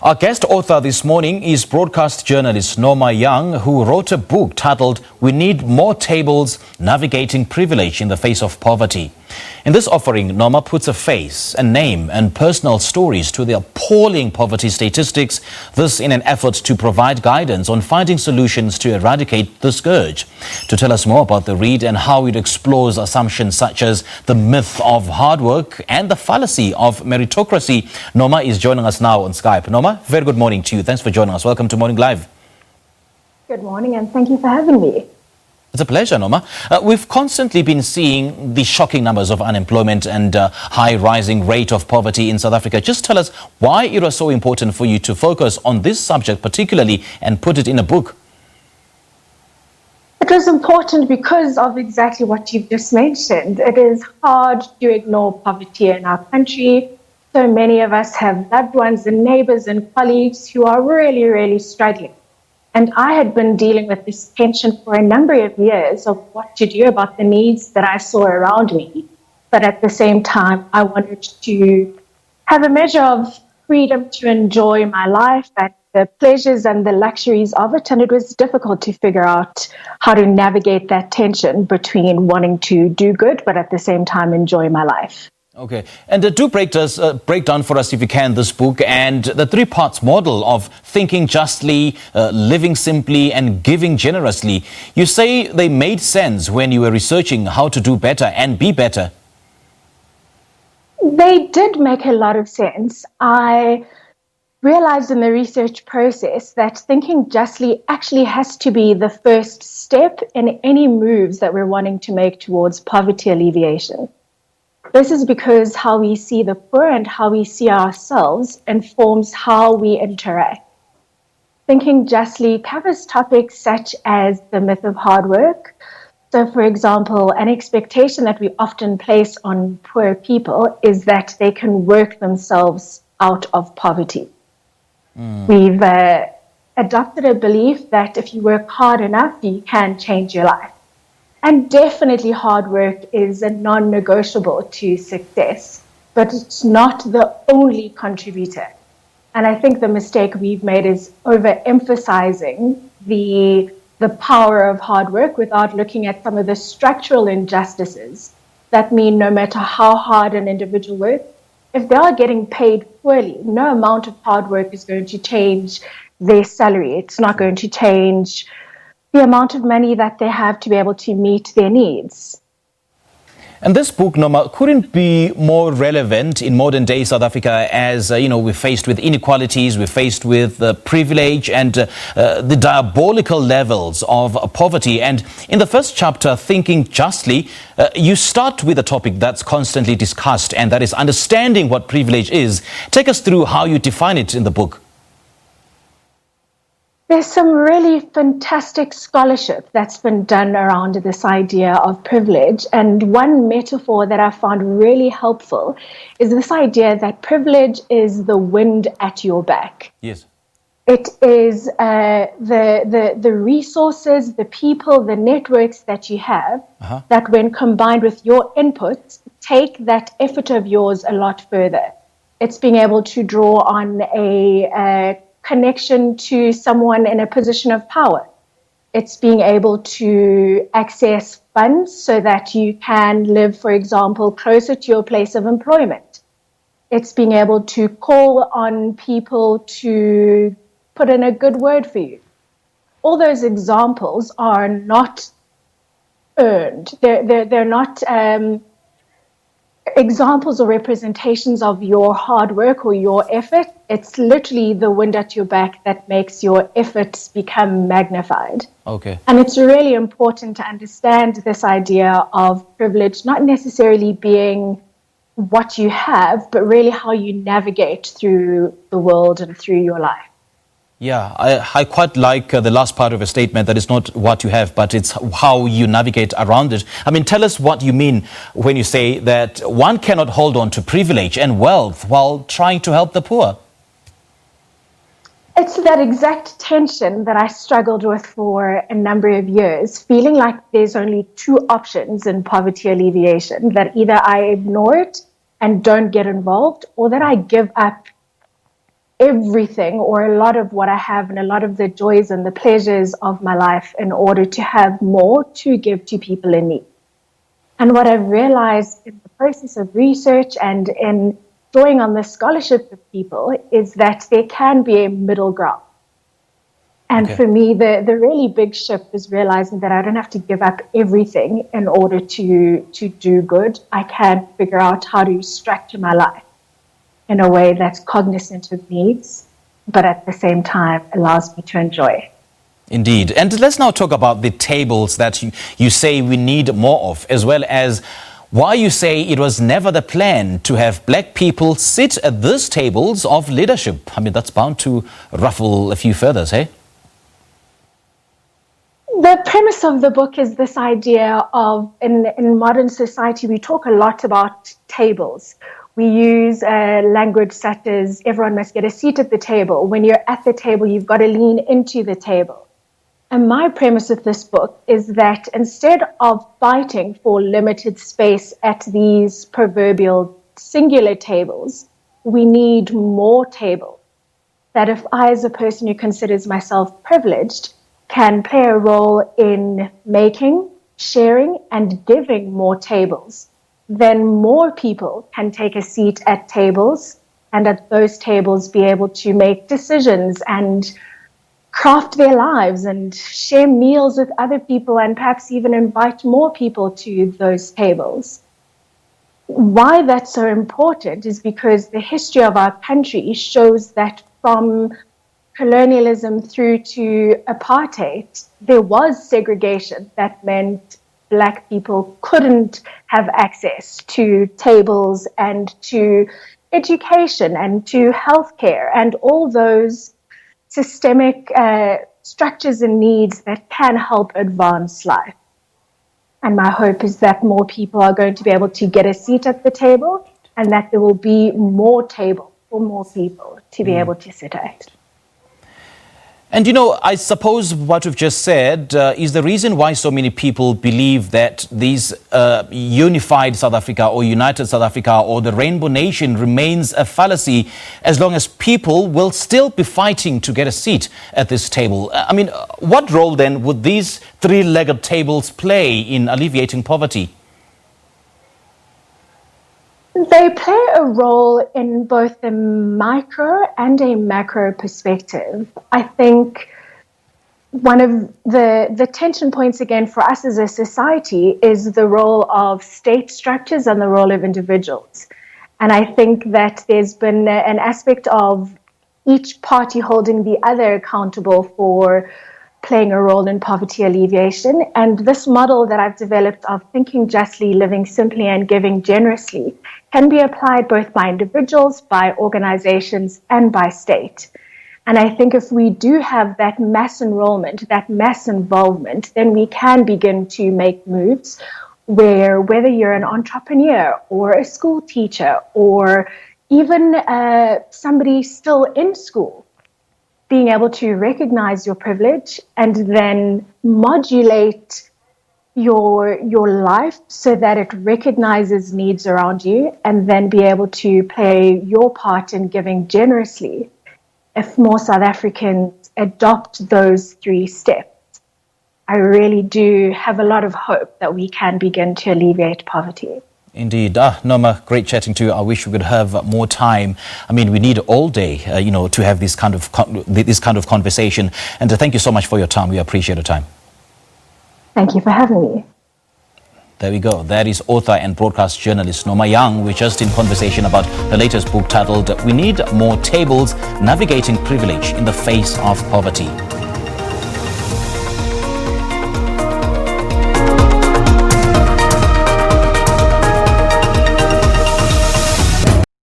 Our guest author this morning is broadcast journalist Norma Young, who wrote a book titled "We Need More Tables: Navigating Privilege in the Face of Poverty." In this offering, Norma puts a face, a name and personal stories to the appalling poverty statistics, this in an effort to provide guidance on finding solutions to eradicate the scourge. To tell us more about the read and how it explores assumptions such as the myth of hard work and the fallacy of meritocracy, Norma is joining us now on Skype. Norma, very good morning to you. Thanks for joining us. Welcome to Morning Live. Good morning and thank you for having me. It's a pleasure, Norma. We've constantly been seeing the shocking numbers of unemployment and high rising rate of poverty in South Africa. Just tell us why it was so important for you to focus on this subject particularly and put it in a book. It was important because of exactly what you've just mentioned. It is hard to ignore poverty in our country. So many of us have loved ones and neighbors and colleagues who are really, really struggling. And I had been dealing with this tension for a number of years of what to do about the needs that I saw around me. But at the same time, I wanted to have a measure of freedom to enjoy my life and the pleasures and the luxuries of it. And it was difficult to figure out how to navigate that tension between wanting to do good, but at the same time enjoy my life. Okay, and do break down for us, if you can, this book and the three parts model of thinking justly, living simply and giving generously. You say they made sense when you were researching how to do better and be better. They did make a lot of sense. I realized in the research process that thinking justly actually has to be the first step in any moves that we're wanting to make towards poverty alleviation. This is because how we see the poor and how we see ourselves informs how we interact. Thinking justly covers topics such as the myth of hard work. So, for example, an expectation that we often place on poor people is that they can work themselves out of poverty. We've adopted a belief that if you work hard enough, you can change your life. And definitely hard work is a non-negotiable to success, but it's not the only contributor. And I think the mistake we've made is overemphasizing the power of hard work without looking at some of the structural injustices that mean no matter how hard an individual works, if they are getting paid poorly, no amount of hard work is going to change their salary. It's not going to change the amount of money that they have to be able to meet their needs. And this book, Norma, couldn't be more relevant in modern day South Africa as, we're faced with inequalities, we're faced with privilege and the diabolical levels of poverty. And in the first chapter, Thinking Justly, you start with a topic that's constantly discussed, and that is understanding what privilege is. Take us through how you define it in the book. There's some really fantastic scholarship that's been done around this idea of privilege. And one metaphor that I found really helpful is this idea that privilege is the wind at your back. Yes. It is the resources, the people, the networks that you have that when combined with your inputs, take that effort of yours a lot further. It's being able to draw on a connection to someone in a position of power. It's being able to access funds so that you can live, for example, closer to your place of employment. It's being able to call on people to put in a good word for you. All those examples are not earned. They're not examples or representations of your hard work or your effort. It's literally the wind at your back that makes your efforts become magnified. Okay. And it's really important to understand this idea of privilege not necessarily being what you have, but really how you navigate through the world and through your life. Yeah, I quite like the last part of a statement, that it's not what you have, but it's how you navigate around it. I mean, tell us what you mean when you say that one cannot hold on to privilege and wealth while trying to help the poor. It's that exact tension that I struggled with for a number of years, feeling like there's only two options in poverty alleviation, that either I ignore it and don't get involved, or that I give up everything or a lot of what I have and a lot of the joys and the pleasures of my life in order to have more to give to people in need. And what I've realized in the process of research and in drawing on the scholarship of people is that there can be a middle ground. And for me, the really big shift is realizing that I don't have to give up everything in order to do good. I can figure out how to structure my life in a way that's cognizant of needs, but at the same time allows me to enjoy. Indeed. And let's now talk about the tables that you say we need more of, as well as why you say it was never the plan to have black people sit at these tables of leadership. I mean, that's bound to ruffle a few feathers, hey? The premise of the book is this idea of, in modern society, we talk a lot about tables. We use language such as everyone must get a seat at the table. When you're at the table, you've got to lean into the table. And my premise of this book is that instead of fighting for limited space at these proverbial singular tables, we need more tables. That if I, as a person who considers myself privileged, can play a role in making, sharing, and giving more tables, then more people can take a seat at tables, and at those tables be able to make decisions and craft their lives and share meals with other people and perhaps even invite more people to those tables. Why that's so important is because the history of our country shows that from colonialism through to apartheid, there was segregation that meant Black people couldn't have access to tables and to education and to healthcare and all those systemic structures and needs that can help advance life. And my hope is that more people are going to be able to get a seat at the table and that there will be more table for more people to be able to sit at. And, you know, I suppose what we've just said is the reason why so many people believe that these unified South Africa or united South Africa or the Rainbow Nation remains a fallacy as long as people will still be fighting to get a seat at this table. I mean, what role then would these three-legged tables play in alleviating poverty? They play a role in both a micro and a macro perspective. I think one of the tension points, again, for us as a society is the role of state structures and the role of individuals. And I think that there's been an aspect of each party holding the other accountable for playing a role in poverty alleviation. And this model that I've developed of thinking justly, living simply, and giving generously can be applied both by individuals, by organizations, and by state. And I think if we do have that mass enrollment, that mass involvement, then we can begin to make moves where whether you're an entrepreneur or a school teacher or even somebody still in school, being able to recognize your privilege and then modulate your life so that it recognizes needs around you and then be able to play your part in giving generously. If more South Africans adopt those 3 steps, I really do have a lot of hope that we can begin to alleviate poverty. Indeed. Norma, great chatting to you. I wish we could have more time. I mean, we need all day, to have this kind of conversation. And thank you so much for your time. We appreciate your time. Thank you for having me. There we go. That is author and broadcast journalist Norma Young. We're just in conversation about her latest book titled "We Need More Tables: Navigating Privilege in the Face of Poverty."